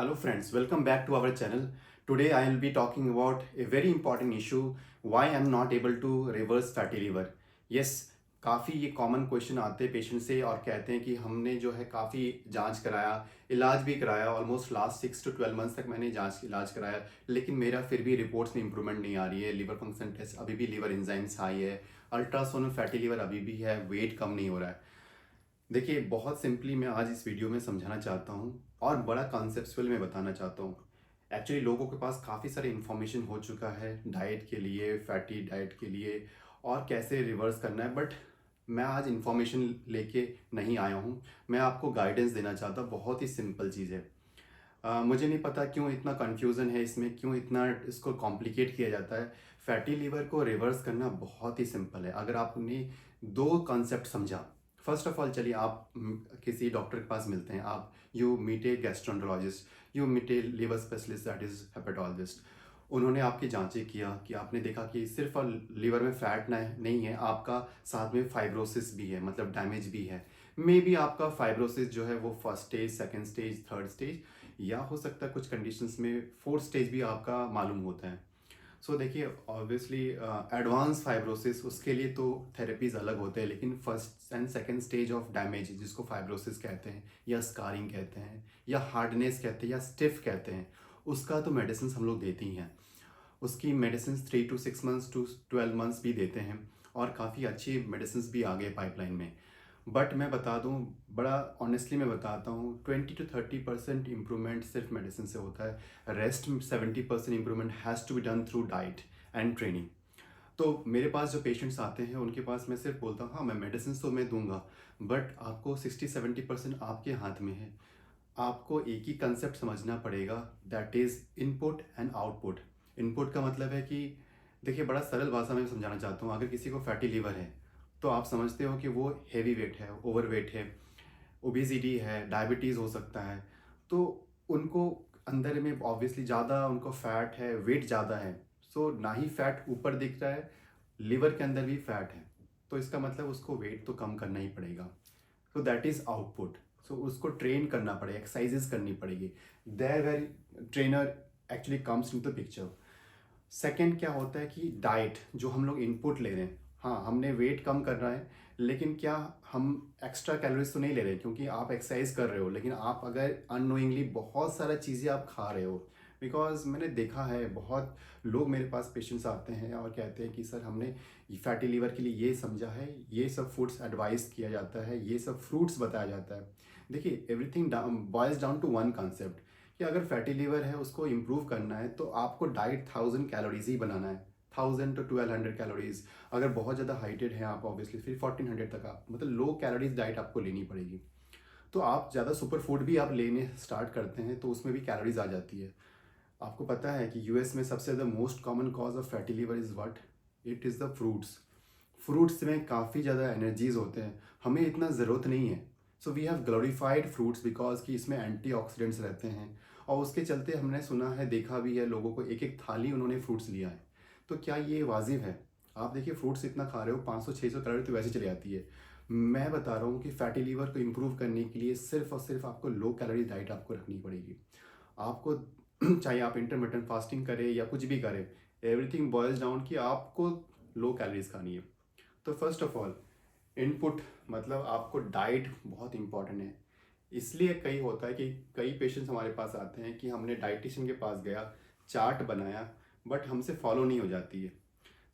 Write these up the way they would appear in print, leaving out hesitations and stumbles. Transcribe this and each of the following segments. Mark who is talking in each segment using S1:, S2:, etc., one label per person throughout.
S1: Hello friends, welcome back to our channel. Today I will be talking about a very important issue, why I am not able to reverse fatty liver. Yes, काफ़ी ये common question आते हैं patient से और कहते हैं कि हमने जो है काफ़ी जांच कराया, इलाज भी कराया, ऑलमोस्ट लास्ट 6 to 12 मंथ्स तक मैंने इलाज कराया, लेकिन मेरा फिर भी रिपोर्ट्स में इंप्रूवमेंट नहीं आ रही है। लिवर फंक्शन टेस्ट अभी भी लिवर एंजाइम्स हाई है, अल्ट्रासाउंड में फैटी लिवर अभी भी है, वेट कम नहीं हो रहा है। देखिए, बहुत सिंपली मैं आज इस वीडियो में समझाना चाहता हूँ और बड़ा कॉन्सेप्चुअल में बताना चाहता हूँ। एक्चुअली लोगों के पास काफ़ी सारे इन्फॉर्मेशन हो चुका है डाइट के लिए, फैटी डाइट के लिए और कैसे रिवर्स करना है, बट मैं आज इन्फॉर्मेशन लेके नहीं आया हूँ। मैं आपको गाइडेंस देना चाहता हूँ, बहुत ही सिंपल चीज़ है। मुझे नहीं पता क्यों इतना कन्फ्यूज़न है इसमें, क्यों इतना इसको कॉम्प्लिकेट किया जाता है। फैटी लीवर को रिवर्स करना बहुत ही सिंपल है अगर आपने दो कॉन्सेप्ट समझा। फर्स्ट ऑफ ऑल चलिए आप किसी डॉक्टर के पास मिलते हैं, आप you meet a gastroenterologist, you meet a liver specialist that is hepatologist. उन्होंने आपकी जांचें किया कि आपने देखा कि सिर्फ लीवर में फैट नहीं है, आपका साथ में फाइब्रोसिस भी है, मतलब डैमेज भी है। मे बी आपका फाइब्रोसिस जो है वो first stage, second stage, third stage, या हो सकता है कुछ कंडीशंस में फोर्थ स्टेज भी आपका मालूम होता है। सो देखिए, ऑब्वियसली एडवांस फाइब्रोसिस उसके लिए तो थेरेपीज अलग होते हैं, लेकिन first and second stage of damage जिसको फाइब्रोसिस कहते हैं या स्कारिंग कहते हैं या हार्डनेस कहते हैं या स्टिफ कहते हैं, उसका तो मेडिसिन हम लोग देते ही हैं। उसकी medicine 3 to 6 months to 12 months भी देते हैं और काफ़ी अच्छी मेडिसिन भी आ गए पाइपलाइन में। बट मैं बता दूं, बड़ा ऑनेस्टली मैं बताता हूँ, 20 to 30% इम्प्रूवमेंट सिर्फ मेडिसिन से होता है। Rest 70% improvement has to be done through diet and training. तो मेरे पास जो पेशेंट्स आते हैं उनके पास मैं सिर्फ बोलता हूँ हाँ मैं मेडिसिन तो मैं दूंगा, बट आपको 60-70% आपके हाथ में है। आपको एक ही कंसेप्ट समझना पड़ेगा, that is input and output. Input का मतलब है कि देखिए, बड़ा सरल भाषा में समझाना चाहता हूँ। अगर किसी को फैटी लिवर है तो आप समझते हो कि वो हैवी वेट है, ओवर वेट है, ओबेसिटी है, डायबिटीज़ हो सकता है। तो उनको अंदर में ऑब्वियसली ज़्यादा उनको फैट है, वेट ज़्यादा है। सो ना ही फैट ऊपर दिख रहा है, लिवर के अंदर भी फैट है, तो इसका मतलब उसको वेट तो कम करना ही पड़ेगा। So that is output. सो उसको ट्रेन करना पड़ेगा, एक्सरसाइजेस करनी पड़ेगी, there were trainer actually comes in the picture. Second क्या होता है कि डाइट जो हम लोग इनपुट ले रहे हैं, हाँ हमने वेट कम करना है, लेकिन क्या हम एक्स्ट्रा कैलोरीज तो नहीं ले रहे, क्योंकि आप एक्सरसाइज कर रहे हो, लेकिन आप अगर अननोइंगली बहुत सारा चीज़ें आप खा रहे हो। बिकॉज मैंने देखा है बहुत लोग मेरे पास पेशेंट्स आते हैं और कहते हैं कि सर हमने फैटी लीवर के लिए ये समझा है, ये सब फूड्स एडवाइस किया जाता है, ये सब फ्रूट्स बताया जाता है। देखिए, everything boils down to one concept कि अगर फैटी लीवर है उसको इम्प्रूव करना है तो आपको डाइट 1000 कैलोरीज ही बनाना है, 1000 to 1200 कैलोरीज। अगर बहुत ज़्यादा हाइटेड है आप, ऑब्वियसली फिर 1400 तक आप, मतलब लो कैलोरीज डाइट आपको लेनी पड़ेगी। तो आप ज़्यादा सुपर फूड भी आप लेने स्टार्ट करते हैं तो उसमें भी कैलोरीज आ जाती है। आपको पता है कि यूएस में सबसे ज़्यादा most common cause of fatty liver is what? It is the fruits. Fruits में काफ़ी ज़्यादा एनर्जीज होते हैं, हमें इतना ज़रूरत नहीं है। So we have glorified fruits because कि इसमें एंटीऑक्सीडेंट्स रहते हैं, और उसके चलते हमने सुना है, देखा भी है, लोगों को एक एक थाली उन्होंने फ्रूट्स लिया है। तो क्या ये वाजिब है? आप देखिए, फ्रूट्स इतना खा रहे हो, 500-600 कैलोरी तो वैसे चली जाती है। मैं बता रहा हूँ कि फैटी लीवर को इम्प्रूव करने के लिए सिर्फ और सिर्फ आपको लो कैलोरी डाइट आपको रखनी पड़ेगी। आपको चाहे आप इंटरमिटेंट फास्टिंग करें या कुछ भी करें, एवरीथिंग बॉयल्स डाउन कि आपको लो कैलोरीज खानी है। तो फर्स्ट ऑफ ऑल इनपुट, मतलब आपको डाइट बहुत इंपॉर्टेंट है। इसलिए कई होता है कि कई पेशेंट्स हमारे पास आते हैं कि हमने डाइटिशियन के पास गया, चार्ट बनाया, बट हमसे फॉलो नहीं हो जाती है।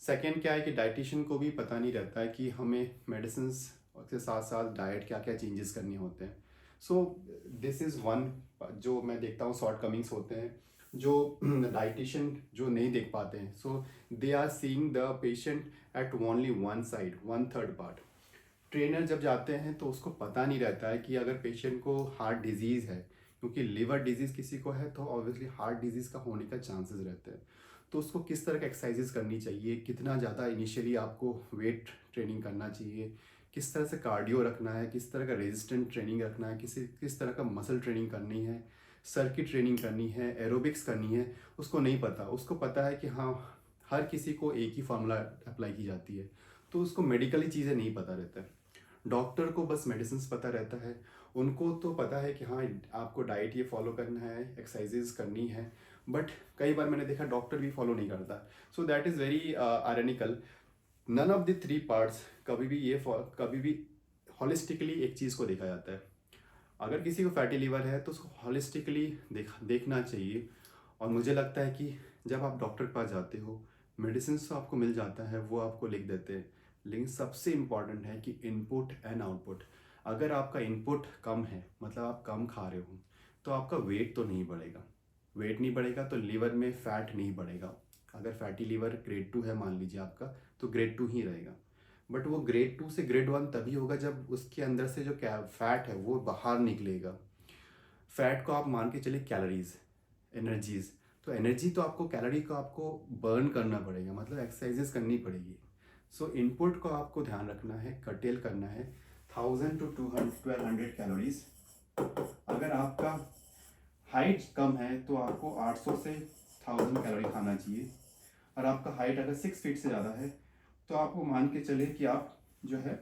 S1: सेकेंड क्या है कि डाइटिशियन को भी पता नहीं रहता है कि हमें मेडिसिन के साथ साथ डाइट क्या क्या चेंजेस करने होते हैं। सो दिस इज़ वन जो मैं देखता हूँ शॉर्ट कमिंग्स होते हैं, जो डाइटिशियन जो नहीं देख पाते हैं। So they are seeing the patient at only one side, one third part. Trainer जब जाते हैं तो उसको पता नहीं रहता है कि अगर पेशेंट को हार्ट डिजीज़ है, क्योंकि लिवर डिजीज़ किसी को है तो ऑब्वियसली हार्ट डिजीज़ का होने का चांसेस रहते हैं। तो उसको किस तरह का एक्सरसाइजेस करनी चाहिए, कितना ज़्यादा इनिशियली आपको वेट ट्रेनिंग करना चाहिए, किस तरह से कार्डियो रखना है, किस तरह का रेजिस्टेंट ट्रेनिंग रखना है, किस तरह का मसल ट्रेनिंग करनी है, सर्किट ट्रेनिंग करनी है, एरोबिक्स करनी है, उसको नहीं पता। उसको पता है कि हाँ हर किसी को एक ही फार्मूला अप्लाई की जाती है, तो उसको मेडिकली चीज़ें नहीं पता रहता है। डॉक्टर को बस मेडिसिन पता रहता है, उनको तो पता है कि हाँ आपको डाइट ये फॉलो करना है, एक्सरसाइजेज करनी है, बट कई बार मैंने देखा डॉक्टर भी फॉलो नहीं करता। So that is very ironical. None of the three parts कभी भी हॉलिस्टिकली एक चीज़ को देखा जाता है। अगर किसी को फैटी लीवर है तो उसको हॉलिस्टिकली देखना चाहिए। और मुझे लगता है कि जब आप डॉक्टर के पास जाते हो, मेडिसिन तो आपको मिल जाता है, वो आपको लिख देते हैं, लेकिन सबसे इम्पॉर्टेंट है कि इनपुट एंड आउटपुट। अगर आपका इनपुट कम है, मतलब आप कम खा रहे हो, तो आपका वेट तो नहीं बढ़ेगा। वेट नहीं बढ़ेगा तो लीवर में फैट नहीं बढ़ेगा। अगर फैटी लीवर ग्रेड 2 है मान लीजिए आपका, तो ग्रेड 2 ही रहेगा। बट वो ग्रेड 2 से ग्रेड 1 तभी होगा जब उसके अंदर से जो क्या फैट है वो बाहर निकलेगा। फैट को आप मान के चलिए कैलोरीज, एनर्जीज। तो एनर्जी तो आपको, कैलोरी को आपको बर्न करना पड़ेगा, मतलब एक्सरसाइजेस करनी पड़ेगी। सो इनपुट को आपको ध्यान रखना है, कटेल करना है 1000 to 1200 कैलोरीज। अगर आपका हाइट कम है तो आपको 800 से 1000 कैलोरी खाना चाहिए। और आपका हाइट अगर 6 फीट से ज़्यादा है तो आपको मान के चलिए कि आप जो है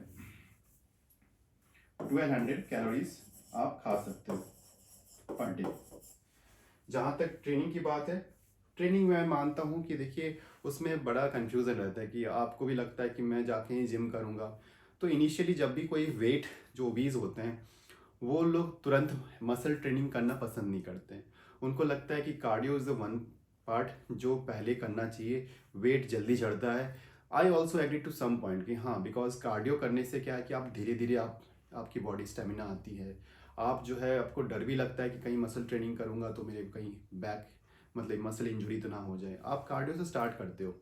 S1: 1200 कैलोरीज आप खा सकते हो पर डे। जहाँ तक ट्रेनिंग की बात है, ट्रेनिंग मैं मानता हूँ कि देखिए उसमें बड़ा कन्फ्यूज़न रहता है कि आपको भी लगता है कि मैं जाके ही जिम करूँगा। तो इनिशियली जब भी कोई वेट जो ओबीज होते हैं, वो लोग तुरंत मसल ट्रेनिंग करना पसंद नहीं करते हैं। उनको लगता है कि cardio is the one part जो पहले करना चाहिए, वेट जल्दी चढ़ता है। I also agree to some point कि हाँ, बिकॉज कार्डियो करने से क्या है कि आप धीरे धीरे आपकी बॉडी स्टेमिना आती है। आप जो है, आपको डर भी लगता है कि कहीं मसल ट्रेनिंग करूँगा तो मेरे कहीं बैक मतलब मसल इंजरी तो ना हो जाए। आप कार्डियो से स्टार्ट करते हो।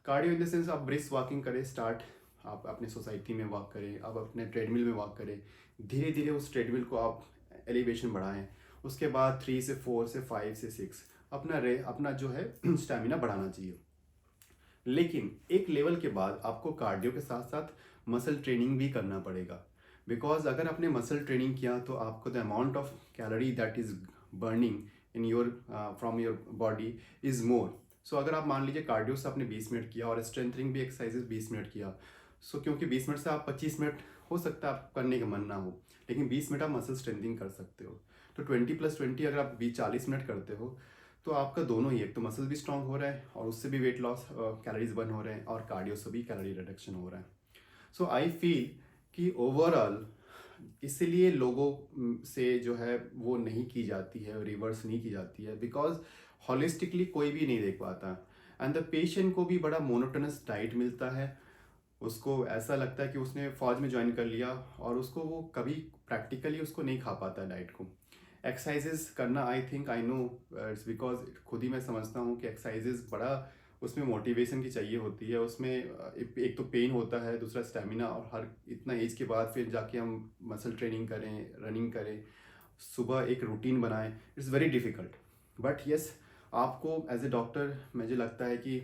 S1: कार्डियो इन द सेंस आप ब्रिस्क वॉकिंग करें स्टार्ट, आप अपने सोसाइटी में वॉक करें, आप अपने ट्रेडमिल में वॉक करें। धीरे धीरे उस ट्रेडमिल को आप एलिवेशन बढ़ाएं। उसके बाद 3 से 4 से 5 से 6 अपना जो है स्टेमिना बढ़ाना चाहिए। लेकिन एक लेवल के बाद आपको कार्डियो के साथ साथ मसल ट्रेनिंग भी करना पड़ेगा। बिकॉज अगर आपने मसल ट्रेनिंग किया तो आपको the amount of calorie that is burning in your from your body is more. So अगर आप मान लीजिए कार्डियो से आपने 20 मिनट किया और स्ट्रेंथनिंग भी एक्सरसाइजेस 20 मिनट किया, सो क्योंकि 20 मिनट से आप 25 मिनट हो सकता है आप करने का मन ना हो, लेकिन 20 मिनट आप मसल स्ट्रेंथनिंग कर सकते हो। तो 20+20 अगर आप 40 मिनट करते हो तो आपका दोनों ही, एक तो मसल भी स्ट्रांग हो रहा है और उससे भी वेट लॉस कैलोरीज बर्न हो रहे हैं और कार्डियो से भी कैलोरी रिडक्शन हो रहा है। सो आई फील कि ओवरऑल इसीलिए लोगों से जो है वो नहीं की जाती है, रिवर्स नहीं की जाती है, बिकॉज हॉलिस्टिकली कोई भी नहीं देख पाता। एंड द पेशेंट को भी बड़ा मोनोटोनस डाइट मिलता है। उसको ऐसा लगता है कि उसने फौज में ज्वाइन कर लिया और उसको वो कभी प्रैक्टिकली उसको नहीं खा पाता डाइट को। एक्सरसाइजेस करना, I think I know it's because खुद ही मैं समझता हूँ कि एक्सरसाइजेस बड़ा उसमें मोटिवेशन की चाहिए होती है। उसमें एक तो पेन होता है, दूसरा स्टेमिना, और हर इतना एज के बाद फिर जाके हम मसल ट्रेनिंग करें, रनिंग करें, सुबह एक रूटीन बनाएं, it's very difficult. But yes, आपको एज ए डॉक्टर मुझे लगता है कि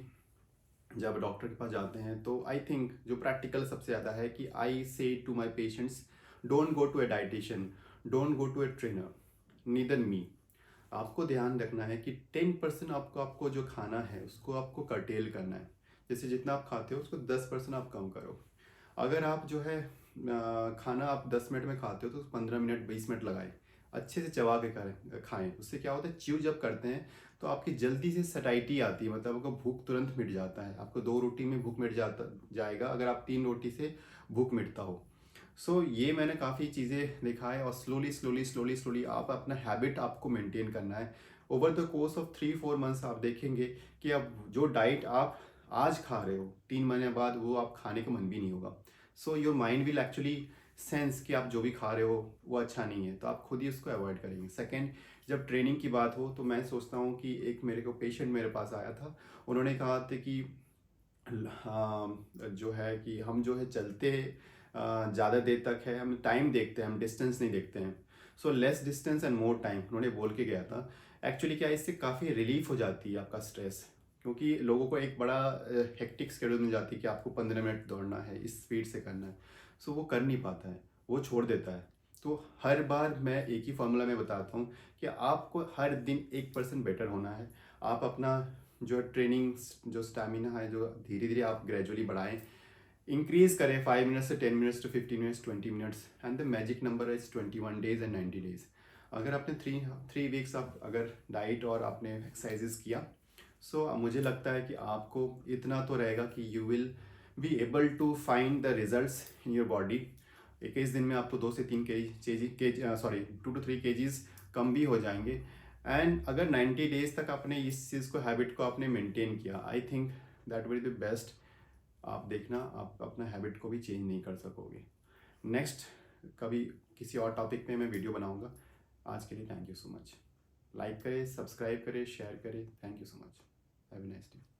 S1: जब डॉक्टर के पास जाते हैं तो आई थिंक जो प्रैक्टिकल सबसे ज़्यादा है कि I say to my patients, don't go to a dietitian, don't go to a trainer, neither me. आपको ध्यान रखना है कि 10% आपको जो खाना है उसको आपको कर्टेल करना है। जैसे जितना आप खाते हो उसको 10% आप कम करो। अगर आप जो है खाना आप 10 मिनट में खाते हो तो 15 मिनट 20 मिनट लगाएं, अच्छे से चबा के करें खाएं। उससे क्या होता है, च्यू जब करते हैं तो आपकी जल्दी से सटाइटी आती है, मतलब आपको भूख तुरंत मिट जाता है। आपको 2 रोटी में भूख मिट जाएगा अगर आप 3 रोटी से भूख मिटता हो। सो ये मैंने काफ़ी चीज़ें देखा है। और स्लोली स्लोली स्लोली स्लोली आप अपना हैबिट आपको मेंटेन करना है। Over the course of 3-4 months आप देखेंगे कि अब जो डाइट आप आज खा रहे हो 3 महीने बाद वो आप खाने का मन भी नहीं होगा। So your mind will actually sense कि आप जो भी खा रहे हो वो अच्छा नहीं है, तो आप खुद ही उसको अवॉइड करेंगे। सेकेंड, जब ट्रेनिंग की बात हो तो मैं सोचता हूँ कि एक मेरे को पेशेंट मेरे पास आया था, उन्होंने कहा था कि हाँ, जो है कि हम जो है चलते ज़्यादा देर तक है, हम टाइम देखते हैं, हम डिस्टेंस नहीं देखते हैं। So less distance and more time, उन्होंने बोल के गया था। एक्चुअली क्या है, इससे काफ़ी रिलीफ हो जाती है आपका स्ट्रेस, क्योंकि लोगों को एक बड़ा हेक्टिक शेड्यूल मिल जाती है कि आपको 15 मिनट दौड़ना है, इस स्पीड से करना है। सो वो कर नहीं पाता है, वो छोड़ देता है। तो हर बार मैं एक ही फॉर्मूला में बताता हूँ कि आपको हर दिन 1% बेटर होना है। आप अपना जो ट्रेनिंग, जो स्टैमिना है, जो धीरे धीरे आप ग्रेजुअली बढ़ाएं। इंक्रीज करें 5 मिनट्स से 10 minutes to 15 minutes 20 minutes and the magic number is 21 days and 90 days। अगर आपने थ्री वीक्स आप अगर डाइट और आपने एक्सरसाइजेस किया, सो मुझे लगता है कि आपको इतना तो रहेगा कि you will be able to find the results in your body. 21 दिन में आपको 2 से 3 केजीज कम भी हो जाएंगे। एंड अगर 90 डेज तक आपने इस चीज़ को हैबिट को आपने मेंटेन किया, I think that will be best. आप देखना आप अपना हैबिट को भी चेंज नहीं कर सकोगे। नेक्स्ट कभी किसी और टॉपिक पे मैं वीडियो बनाऊंगा। आज के लिए thank you so much. Like करें, सब्सक्राइब करें, शेयर करें। Thank you so much. Have a nice day.